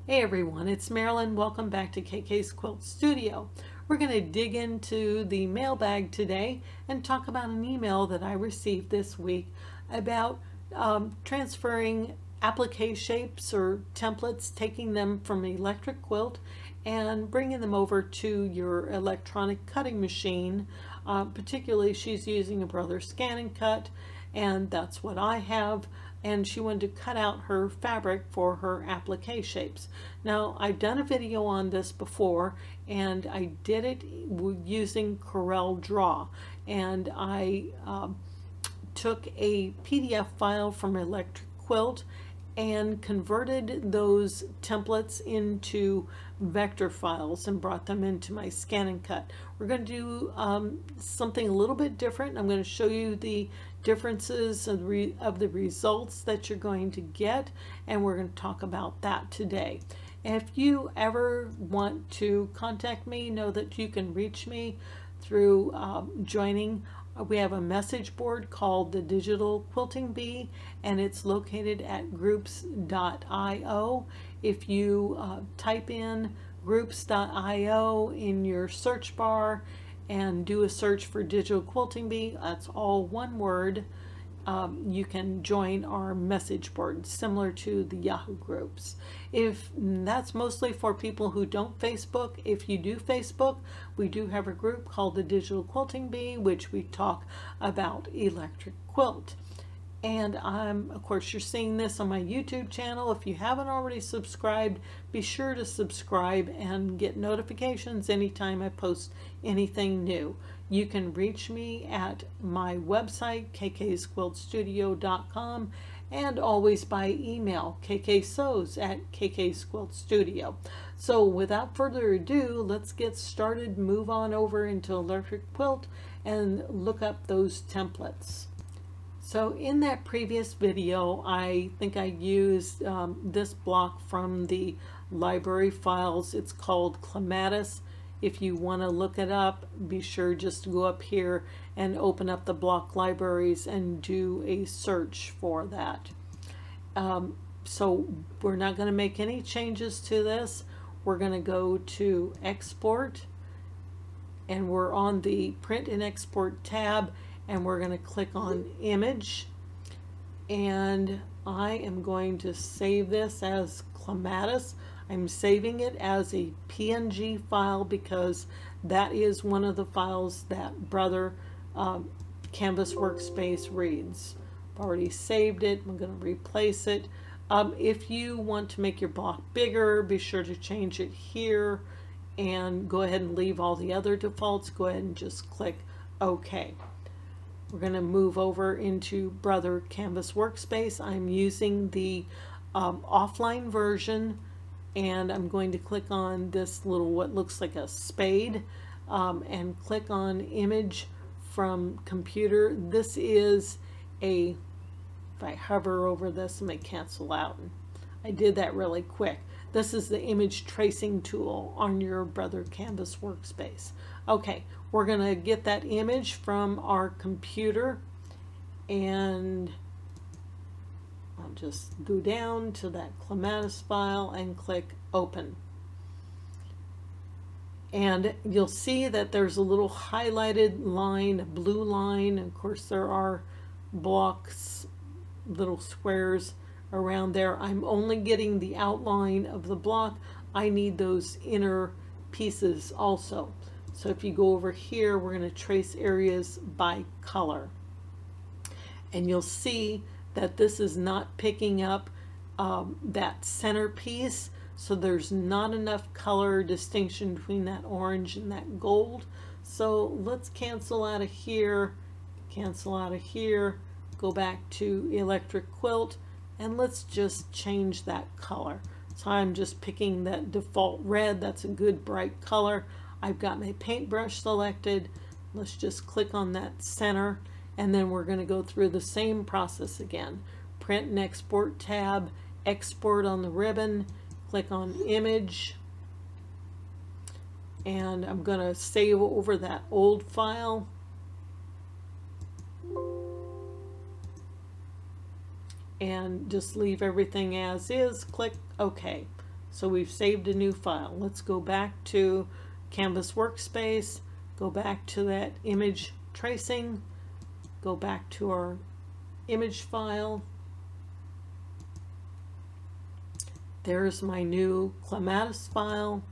Hey everyone, it's Marilyn. Welcome back to KK's Quilt Studio. We're going to dig into the mailbag today and talk about an email that I received this week about transferring applique shapes or templates, taking them from electric quilt and bringing them over to your electronic cutting machine. Particularly, she's using a Brother nCut, and that's what I have. And she wanted to cut out her fabric for her applique shapes. Now, I've done a video on this before, and I did it using Corel Draw, and I took a PDF file from Electric Quilt and converted those templates into vector files and brought them into my nCut. We're going to do something a little bit different. I'm going to show you the differences of the results that you're going to get, and we're going to talk about that today. And if you ever want to contact me, know that you can reach me through joining. We have a message board called the Digital Quilting Bee, and it's located at groups.io. If you type in groups.io in your search bar and do a search for Digital Quilting Bee, that's all one word, you can join our message board, similar to the Yahoo groups. If that's mostly for people who don't Facebook. If you do Facebook, we do have a group called the Digital Quilting Bee, which we talk about electric quilt. And of course, you're seeing this on my YouTube channel. If you haven't already subscribed, be sure to subscribe and get notifications anytime I post anything new. You can reach me at my website, kksquiltstudio.com, and always by email, kksews@kksquiltstudio. So without further ado, let's get started, move on over into electric quilt and look up those templates. So in that previous video, I think I used this block from the library files. It's called Clematis. If you want to look it up, be sure just to go up here and open up the block libraries and do a search for that. So we're not going to make any changes to this. We're going to go to Export, and we're on the Print and Export tab, and we're going to click on Image, and I am going to save this as Clematis. I'm saving it as a PNG file because that is one of the files that Brother Canvas Workspace reads. I've already saved it. I'm going to replace it. If you want to make your block bigger, be sure to change it here and go ahead and leave all the other defaults. Go ahead and just click OK. We're going to move over into Brother Canvas Workspace. I'm using the offline version, and I'm going to click on this little what looks like a spade and click on Image from Computer. This is a, if I hover over this, it may cancel out. I did that really quick. This is the image tracing tool on your Brother Canvas Workspace. Okay, we're going to get that image from our computer, and I'll just go down to that Clematis file and click Open. And you'll see that there's a little highlighted line, a blue line. Of course, there are blocks, little squares around there. I'm only getting the outline of the block. I need those inner pieces also. So if you go over here, we're going to trace areas by color. And you'll see that this is not picking up that center piece. So there's not enough color distinction between that orange and that gold. So let's cancel out of here, go back to Electric Quilt, and let's just change that color. So I'm just picking that default red. That's a good bright color. I've got my paintbrush selected. Let's just click on that center, and then we're going to go through the same process again. Print and Export tab, Export on the ribbon, click on Image, and I'm going to save over that old file. And just leave everything as is, click OK. So we've saved a new file. Let's go back to Canvas Workspace, go back to that image tracing, go back to our image file. There's my new clematis file.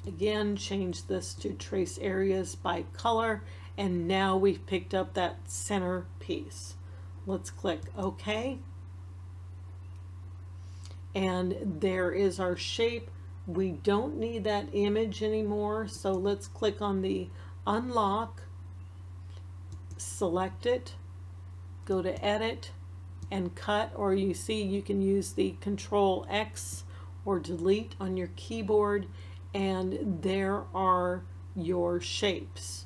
Again, change this to trace areas by color, and now we've picked up that center piece. Let's click OK. And there is our shape. We don't need that image anymore, so let's click on the unlock, select it, go to edit and cut, or you see you can use the Control X or delete on your keyboard, and there are your shapes.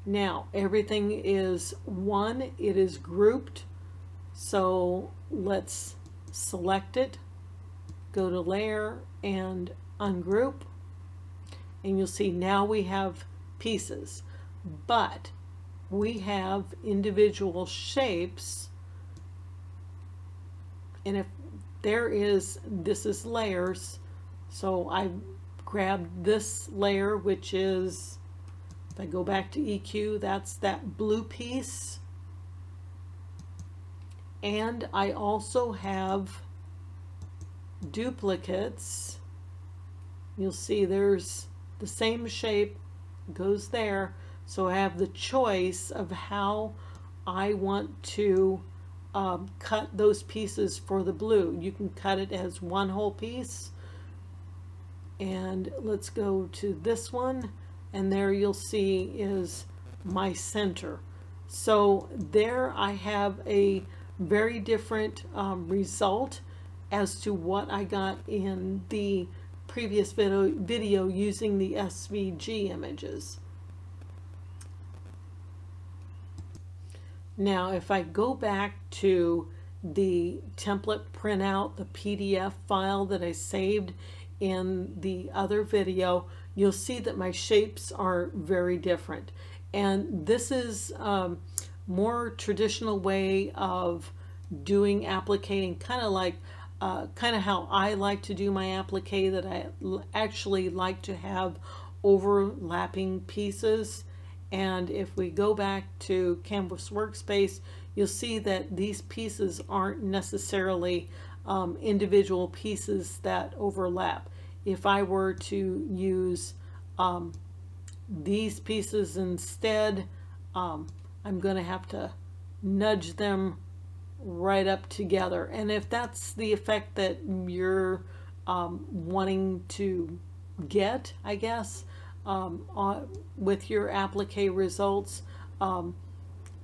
Now everything is one, it is grouped, so let's select it, go to layer and ungroup, and you'll see now we have pieces, but we have individual shapes. And if there is, this is layers, so I grabbed this layer, which is, if I go back to EQ, that's that blue piece. And I also have duplicates. You'll see there's the same shape goes there, so I have the choice of how I want to cut those pieces for the blue. You can cut it as one whole piece, and let's go to this one, and there you'll see is my center. So there I have a very different result as to what I got in the previous video using the SVG images. Now if I go back to the template printout, the PDF file that I saved in the other video, you'll see that my shapes are very different. And this is more traditional way of doing appliquing, kind of like how I like to do my applique, that I actually like to have overlapping pieces. And if we go back to Canvas Workspace, you'll see that these pieces aren't necessarily individual pieces that overlap. If I were to use these pieces instead, I'm going to have to nudge them right up together. And if that's the effect that you're wanting to get, I guess, with your applique results,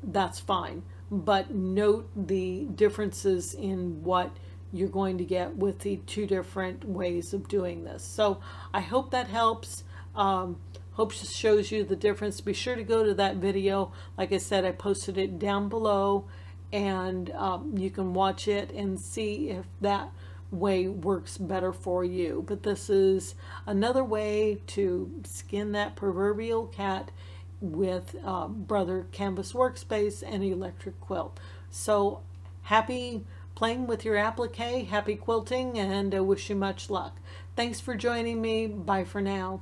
that's fine. But note the differences in what you're going to get with the two different ways of doing this. So I hope that helps. Hope it shows you the difference. Be sure to go to that video. Like I said, I posted it down below, and you can watch it and see if that way works better for you. But this is another way to skin that proverbial cat with Brother Canvas Workspace and Electric Quilt. So happy playing with your applique, happy quilting, and I wish you much luck. Thanks for joining me. Bye for now.